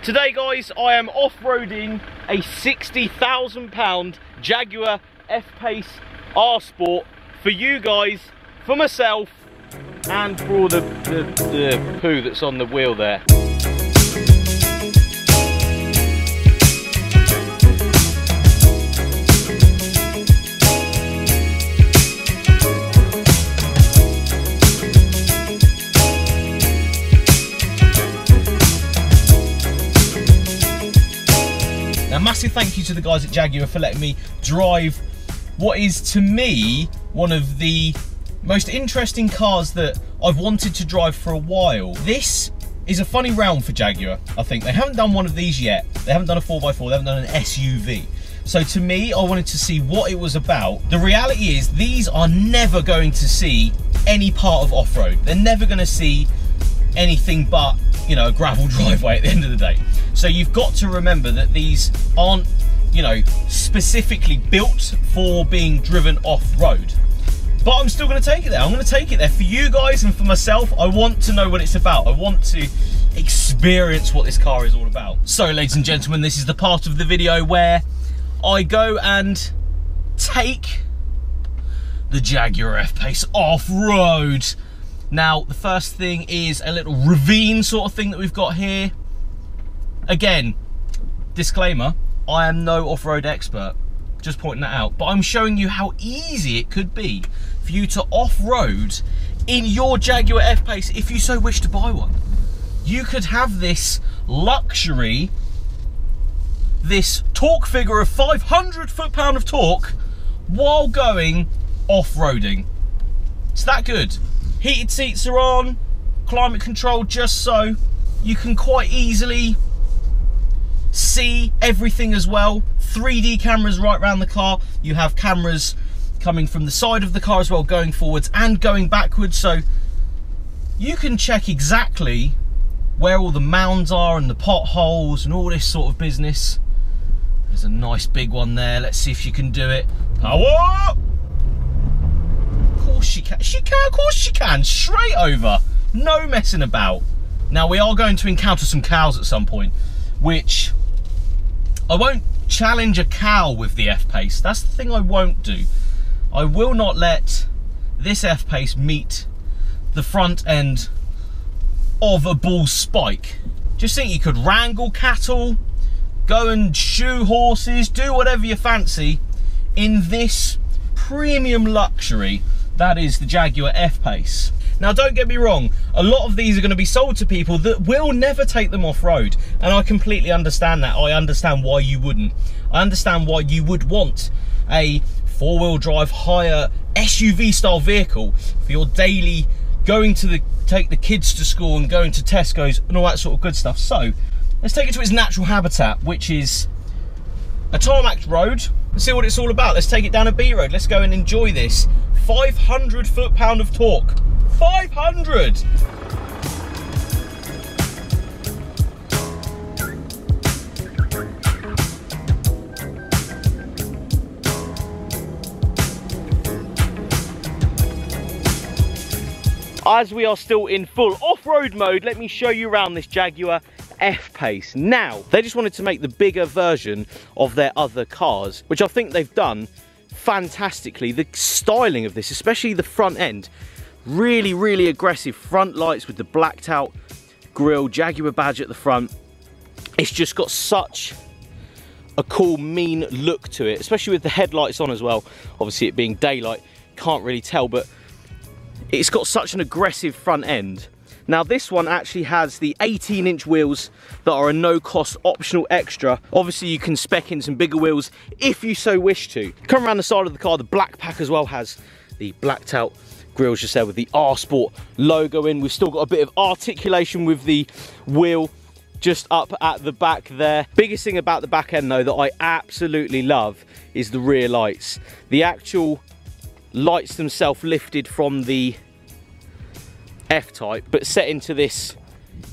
Today guys, I am off-roading a £60,000 Jaguar F-Pace R-Sport for you guys, for myself, and for all the poo that's on the wheel there. Massive thank you to the guys at Jaguar for letting me drive what is, to me, one of the most interesting cars that I've wanted to drive for a while. This is a funny realm for Jaguar, I think. They haven't done one of these yet. They haven't done a 4x4, they haven't done an SUV. So to me, I wanted to see what it was about. The reality is, these are never going to see any part of off-road. They're never going to see anything but, you know, a gravel driveway at the end of the day. So you've got to remember that these aren't, you know, specifically built for being driven off-road. But I'm still going to take it there. I'm going to take it there for you guys and for myself. I want to know what it's about. I want to experience what this car is all about. So, ladies and gentlemen, this is the part of the video where I go and take the Jaguar F-Pace off-road. Now, the first thing is a little ravine sort of thing that we've got here. Again, disclaimer, I am no off-road expert, just pointing that out, but I'm showing you how easy it could be for you to off-road in your Jaguar F-Pace if you so wish to buy one. You could have this luxury, this torque figure of 500 foot-pound of torque while going off-roading. It's that good. Heated seats are on, climate control just so. You can quite easily see everything as well. 3D cameras right around the car. You have cameras coming from the side of the car as well, going forwards and going backwards, so you can check exactly where all the mounds are and the potholes and all this sort of business. There's a nice big one there. Let's see if you can do it. Power! Of course she can. She can, of course she can. Straight over. No messing about. Now, we are going to encounter some cows at some point, which I won't challenge a cow with the F-Pace. That's the thing I won't do. I will not let this F-Pace meet the front end of a bull spike. Just think you could wrangle cattle, go and shoe horses, do whatever you fancy in this premium luxury that is the Jaguar F-Pace. Now, don't get me wrong, a lot of these are going to be sold to people that will never take them off-road, and I completely understand that. I understand why you wouldn't. I understand why you would want a four-wheel drive higher SUV style vehicle for your daily going to take the kids to school and going to Tesco's and all that sort of good stuff. So let's take it to its natural habitat, which is a tarmacked road. Let's see what it's all about. Let's take it down a B road. Let's go and enjoy this 500 foot-pound of torque. 500! As we are still in full off-road mode, let me show you around this Jaguar F-Pace. Now, they just wanted to make the bigger version of their other cars, which I think they've done fantastically. The styling of this, especially the front end, really, really aggressive front lights with the blacked out grille, Jaguar badge at the front. It's just got such a cool, mean look to it, especially with the headlights on as well. Obviously, it being daylight, can't really tell, but it's got such an aggressive front end. Now, this one actually has the 18-inch wheels that are a no-cost optional extra. Obviously, you can spec in some bigger wheels if you so wish to. Come around the side of the car, the black pack as well has the blacked out grills just there with the R-Sport logo in. We've still got a bit of articulation with the wheel just up at the back there. Biggest thing about the back end though that I absolutely love is the rear lights. The actual lights themselves lifted from the F-Type, but set into this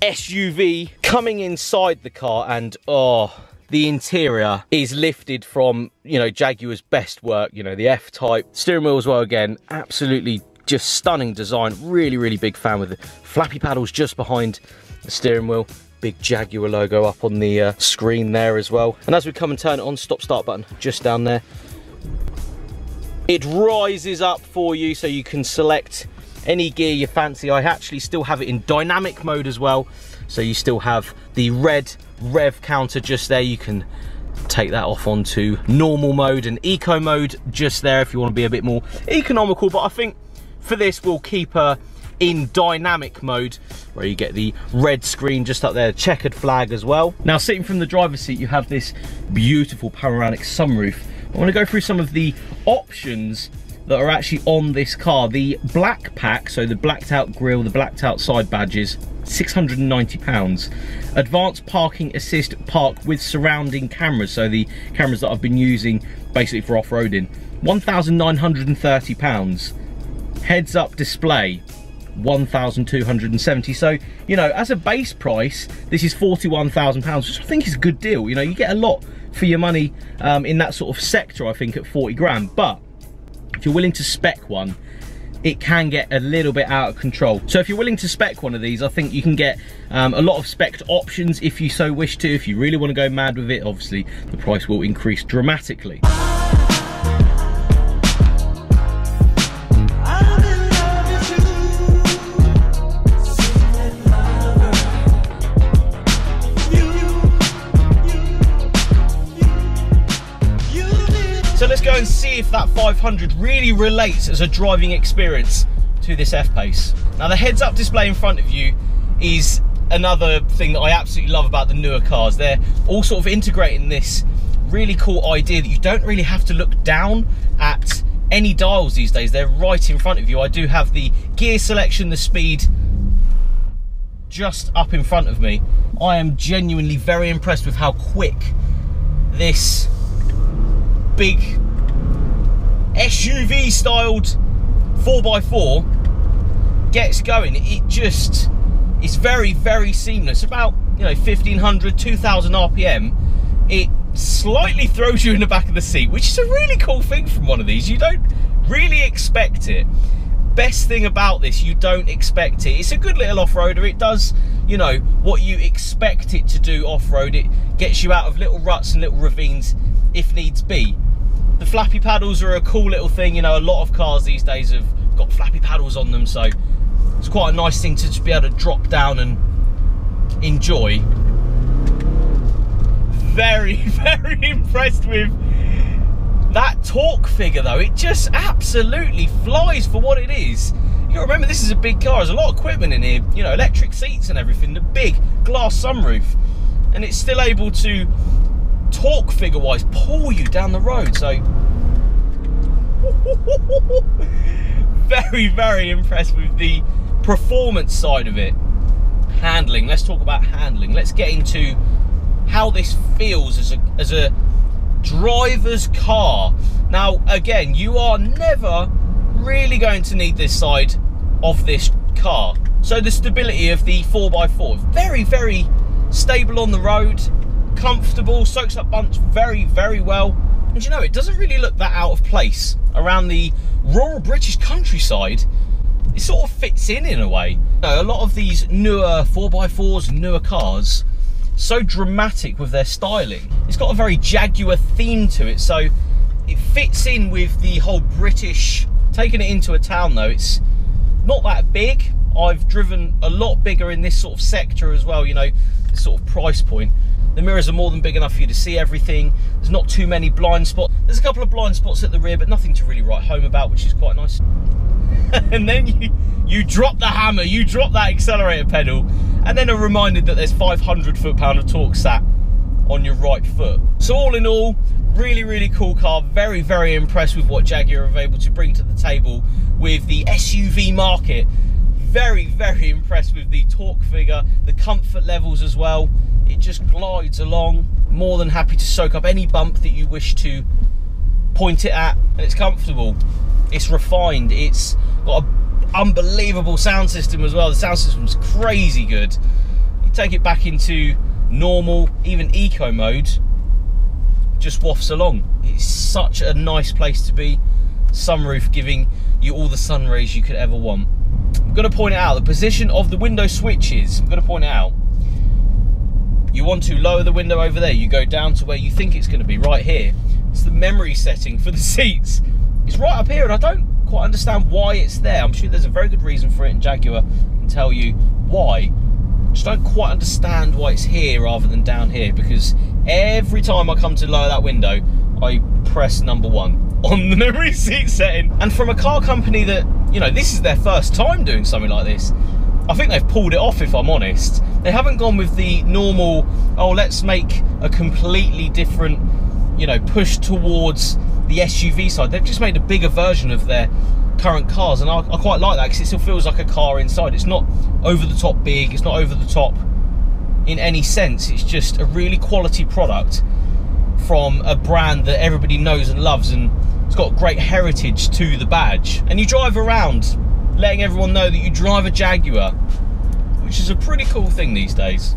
SUV coming inside the car, and oh, the interior is lifted from, you know, Jaguar's best work, you know, the F-Type. Steering wheel as well, again, absolutely just stunning design. Really, really big fan with the flappy paddles just behind the steering wheel. big Jaguar logo up on the screen there as well. And as we come and turn it on, stop start button just down there. It rises up for you so you can select any gear you fancy. I actually still have it in dynamic mode as well. So you still have the red rev counter just there. You can take that off onto normal mode and eco mode just there if you want to be a bit more economical. But I think for this we'll keep her in dynamic mode, where you get the red screen just up there, checkered flag as well. Now, sitting from the driver's seat, you have this beautiful panoramic sunroof. I want to go through some of the options that are actually on this car. The black pack, so the blacked out grille, the blacked out side badges, £690. Advanced parking assist park with surrounding cameras, so the cameras that I've been using basically for off-roading, £1,930. Heads up display, £1,270. So, you know, as a base price, this is £41,000, which I think is a good deal. You know, you get a lot for your money in that sort of sector, I think, at 40 grand. But if you're willing to spec one, it can get a little bit out of control. So if you're willing to spec one of these, I think you can get a lot of spec'd options if you so wish to. If you really want to go mad with it, obviously the price will increase dramatically. So let's go and see if that 500 really relates as a driving experience to this F-Pace. Now, the heads-up display in front of you is another thing that I absolutely love about the newer cars. They're all sort of integrating this really cool idea that you don't really have to look down at any dials these days. They're right in front of you. I do have the gear selection, the speed just up in front of me. I am genuinely very impressed with how quick this big SUV styled 4x4 gets going. It just, it's very, very seamless. About, you know, 1500, 2000 RPM. It slightly throws you in the back of the seat, which is a really cool thing from one of these. You don't really expect it. Best thing about this, you don't expect it. It's a good little off-roader. It does, you know, what you expect it to do off-road. It gets you out of little ruts and little ravines if needs be. The flappy paddles are a cool little thing. You know, a lot of cars these days have got flappy paddles on them, so it's quite a nice thing to just be able to drop down and enjoy. Very, very impressed with that torque figure though. It just absolutely flies for what it is. You gotta remember, this is a big car. There's a lot of equipment in here, you know, electric seats and everything, the big glass sunroof, and it's still able to torque figure wise pull you down the road. So very, very impressed with the performance side of it. Handling, let's talk about handling. Let's get into how this feels as a driver's car. Now, again, you are never really going to need this side of this car. So the stability of the 4x4, very, very stable on the road, comfortable, soaks up bumps very, very well. And you know, it doesn't really look that out of place around the rural British countryside. It sort of fits in a way. You know, a lot of these newer 4x4s, newer cars, so dramatic with their styling. It's got a very Jaguar theme to it, so it fits in with the whole British. Taking it into a town though, it's not that big. I've driven a lot bigger in this sort of sector as well, you know, this sort of price point. The mirrors are more than big enough for you to see everything. There's not too many blind spots. There's a couple of blind spots at the rear, but nothing to really write home about, which is quite nice. And then you drop the hammer, you drop that accelerator pedal, and then are reminded that there's 500 foot-pound of torque sat on your right foot. So all in all, really, really cool car. Very, very impressed with what Jaguar are able to bring to the table with the SUV market. Very, very impressed with the torque figure, the comfort levels as well. It just glides along. More than happy to soak up any bump that you wish to point it at, and it's comfortable. It's refined. It's got an unbelievable sound system as well. The sound system's crazy good. You take it back into normal, even eco mode, just wafts along. It's such a nice place to be. Sunroof giving you all the sun rays you could ever want. I'm going to point it out, the position of the window switches, I'm going to point it out. You want to lower the window over there, you go down to where you think it's going to be, right here. It's the memory setting for the seats. It's right up here, and I don't quite understand why it's there. I'm sure there's a very good reason for it, and Jaguar can tell you why. I just don't quite understand why it's here rather than down here, because every time I come to lower that window, I press number 1 on the memory seat setting. And from a car company that, you know, this is their first time doing something like this, I think they've pulled it off, if I'm honest. They haven't gone with the normal, oh, let's make a completely different, you know, push towards the SUV side. They've just made a bigger version of their current cars, and I quite like that, because it still feels like a car inside. It's not over the top big, it's not over the top in any sense. It's just a really quality product from a brand that everybody knows and loves, and it's got great heritage to the badge. And you drive around letting everyone know that you drive a Jaguar, which is a pretty cool thing these days.